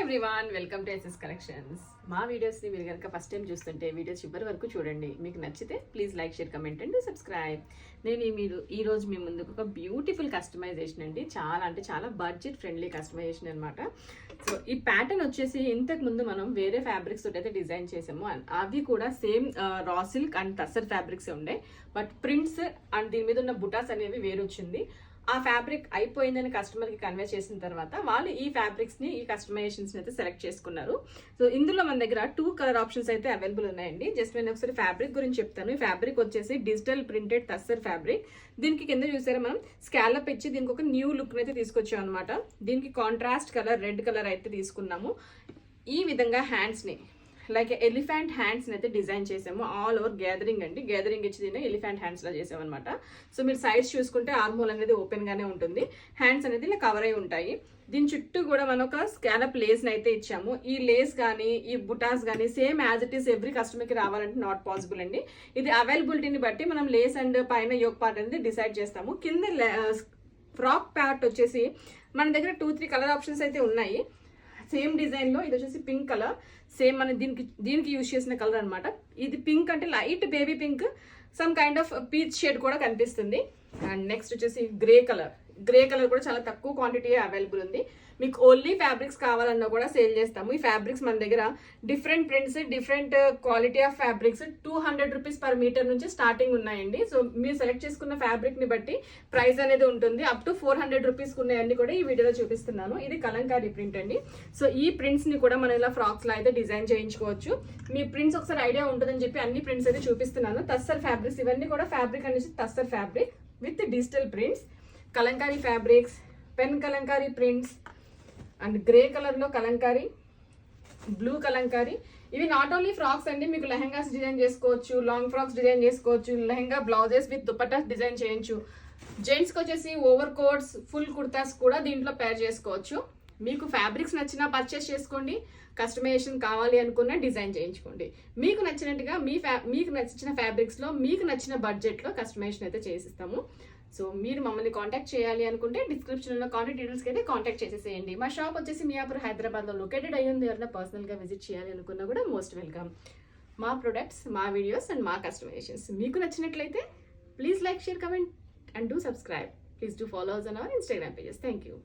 Everyone, welcome to SS collections. మా వీడియోస్ని మీరు కనుక ఫస్ట్ టైం చూస్తుంటే వీడియోస్ చివరి వరకు చూడండి. మీకు నచ్చితే please like, share, comment and subscribe. నేను ఈ రోజు మీ ముందుకు ఒక బ్యూటిఫుల్ కస్టమైజేషన్ అండి. చాలా బడ్జెట్ ఫ్రెండ్లీ కస్టమైజేషన్ అనమాట. సో ఈ ప్యాటర్న్ వచ్చేసి ఇంతకు ముందు మనం వేరే ఫ్యాబ్రిక్స్ తోటి అయితే డిజైన్ చేసాము. అవి కూడా same raw silk and tussar fabrics ఉండే, బట్ ప్రింట్స్ అండ్ దీని మీద ఉన్న బుటాస్ అనేవి వేరు వచ్చింది. ఆ ఫ్యాబ్రిక్ అయిపోయిందని కస్టమర్కి కన్వే చేసిన తర్వాత వాళ్ళు ఈ ఫ్యాబ్రిక్స్ని, ఈ కస్టమైజేషన్స్ని అయితే సెలెక్ట్ చేసుకున్నారు. సో ఇందులో మన దగ్గర 2 కలర్ ఆప్షన్స్ అయితే అవైలబుల్ ఉన్నాయండి. జస్ట్ నేను ఒకసారి ఫ్యాబ్రిక్ గురించి చెప్తాను. ఈ ఫ్యాబ్రిక్ వచ్చేసి డిజిటల్ ప్రింటెడ్ టస్సర్ ఫ్యాబ్రిక్. దీనికి కింద చూసారా మనం స్కాలప్ ఇచ్చి దీనికి ఒక న్యూ లుక్ అయితే తీసుకొచ్చాం అనమాట. దీనికి కాంట్రాస్ట్ కలర్ రెడ్ కలర్ అయితే తీసుకున్నాము. ఈ విధంగా హ్యాండ్స్ని లైక్ ఎలిఫెంట్ హ్యాండ్స్ అయితే డిజైన్ చేసాము. ఆల్ ఓవర్ గ్యాదరింగ్ అండి. గ్యాదరింగ్ ఇచ్చి దీన్ని ఎలిఫెంట్ హ్యాండ్స్ లా చేసామన్నమాట. సో మీరు సైడ్స్ చూసుకుంటే ఆర్మోల్ అనేది ఓపెన్ గానే ఉంటుంది. హ్యాండ్స్ అనేది ఇలా కవర్ అయి ఉంటాయి. దీని చుట్టూ కూడా మనం ఒక స్కాలప్ లేస్ అయితే ఇచ్చాము. ఈ లేస్ కానీ ఈ బుటాస్ కానీ same as it is every కస్టమర్కి రావాలంటే నాట్ పాసిబుల్ అండి. ఇది అవైలబిలిటీని బట్టి మనం లేస్ అండ్ పైన యోక్ పార్ట్ అనేది డిసైడ్ చేస్తాము. కింద ఫ్రాక్ పార్ట్ వచ్చేసి మన దగ్గర 2-3 కలర్ ఆప్షన్స్ అయితే ఉన్నాయి. సేమ్ డిజైన్ లో ఇది వచ్చేసి పింక్ కలర్, సేమ్ మన దీనికి యూజ్ చేసిన కలర్ అనమాట. ఇది పింక్ అంటే light baby pink, some kind of peach shade కూడా కనిపిస్తుంది. అండ్ నెక్స్ట్ వచ్చేసి గ్రే కలర్ కూడా చాలా తక్కువ క్వాంటిటీ అవైలబుల్ ఉంది. మీకు ఓన్లీ ఫ్యాబ్రిక్స్ కావాలన్నా కూడా సేల్ చేస్తాము. ఈ ఫ్యాబ్రిక్స్ మన దగ్గర different prints, different quality of fabrics 200 rupees per metre నుంచి స్టార్టింగ్ ఉన్నాయండి. సో మీరు సెలెక్ట్ చేసుకున్న ఫ్యాబ్రిక్ ని బట్టి ప్రైస్ అనేది ఉంటుంది. అప్ టు 400 రూపీస్ ఉన్నాయని కూడా ఈ వీడియోలో చూపిస్తున్నాను. ఇది కలంకారీ ప్రింట్ అండి. సో ఈ ప్రింట్స్ ని కూడా మనం ఇలా ఫ్రాక్స్ లా అయితే డిజైన్ చేయించుకోవచ్చు. మీ ప్రింట్స్ ఒకసారి ఐడియా ఉంటుందని చెప్పి అన్ని ప్రింట్స్ అయితే చూపిస్తున్నాను. టస్సర్ ఫ్యాబ్రిక్స్ ఇవన్నీ కూడా ఫ్యాబ్రిక్ అనేది tussar fabric with digital prints, Kalamkari fabrics, pen Kalamkari prints and grey colour లో కలంకారీ, బ్లూ కలంకారీ. ఇవి నాట్ ఓన్లీ ఫ్రాక్స్ అండి, మీకు లెహంగాస్ డిజైన్ చేసుకోవచ్చు, లాంగ్ ఫ్రాక్స్ డిజైన్ చేసుకోవచ్చు, lehenga blouses with dupattas design చేయొచ్చు. జెంట్స్ కి వచ్చేసి ఓవర్ కోట్స్, ఫుల్ కుర్తాస్ కూడా దీంట్లో పేర్ చేసుకోవచ్చు. మీకు ఫ్యాబ్రిక్స్ నచ్చినా పర్చేస్ చేసుకోండి, కస్టమైజేషన్ కావాలి అనుకున్న డిజైన్ చేయించుకోండి. మీకు నచ్చినట్టుగా మీకు నచ్చిన ఫ్యాబ్రిక్స్ లో మీకు నచ్చిన బడ్జెట్ లో కస్టమైజేషన్ అయితే చేసిస్తాము. సో మీరు మమ్మల్ని కాంటాక్ట్ చేయాలి అనుకుంటే డిస్క్రిప్షన్ ఉన్న కాంటాక్ట్ డీటెయిల్స్కి అయితే కాంటాక్ట్ చేసేసేయండి. మా షాప్ వచ్చేసి మియాపూర్, హైదరాబాద్లో లొకేటెడ్ అయ్యింది. ఎవరైనా పర్సనల్గా విజిట్ చేయాలి అనుకున్నా కూడా మోస్ట్ వెల్కమ్. మా ప్రొడక్ట్స్, మా వీడియోస్ అండ్ మా కస్టమైజేషన్స్ మీకు నచ్చినట్లయితే please like, share, comment and do subscribe. Please do follow us on our Instagram pages. Thank you.